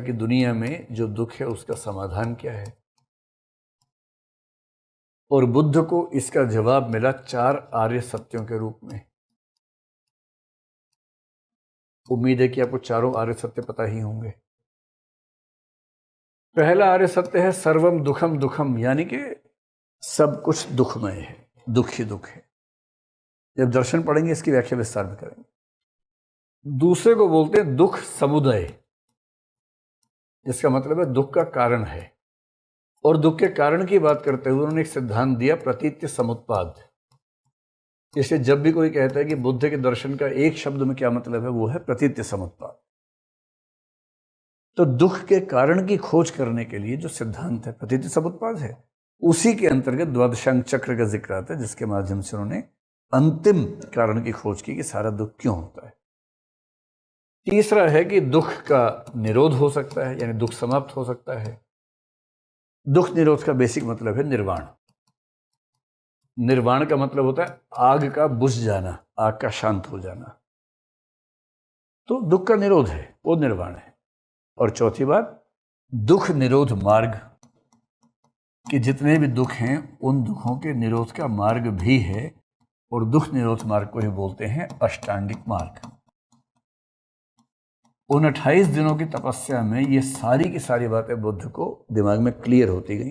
कि दुनिया में जो दुख है उसका समाधान क्या है, और बुद्ध को इसका जवाब मिला 4 आर्य सत्यों के रूप में। उम्मीद है कि आपको चारों आर्य सत्य पता ही होंगे। पहला आर्य सत्य है सर्वम दुखम दुखम, यानी कि सब कुछ दुखमय है, दुख ही दुख है। जब दर्शन पढ़ेंगे इसकी व्याख्या विस्तार में करेंगे। दूसरे को बोलते हैं दुख समुदय, जिसका मतलब है दुख का कारण है। और दुख के कारण की बात करते हुए उन्होंने एक सिद्धांत दिया, प्रतीत्य समुत्पाद। इसलिए जब भी कोई कहता है कि बुद्ध के दर्शन का एक शब्द में क्या मतलब है, वो है प्रतीत्य समुत्पाद। तो दुख के कारण की खोज करने के लिए जो सिद्धांत है प्रतीत्य समुत्पाद है, उसी के अंतर्गत द्वादशांग चक्र का जिक्र आता है, जिसके माध्यम से उन्होंने अंतिम कारण की खोज की कि सारा दुख क्यों होता है। तीसरा है कि दुख का निरोध हो सकता है, यानी दुख समाप्त हो सकता है। दुख निरोध का बेसिक मतलब है निर्वाण। निर्वाण का मतलब होता है आग का बुझ जाना, आग का शांत हो जाना। तो दुख का निरोध है, वो निर्वाण है। और चौथी बात, दुख निरोध मार्ग, कि जितने भी दुख हैं उन दुखों के निरोध का मार्ग भी है, और दुख निरोध मार्ग को ही बोलते हैं अष्टांगिक मार्ग। उन 28 दिनों की तपस्या में ये सारी की सारी बातें बुद्ध को दिमाग में क्लियर होती गई।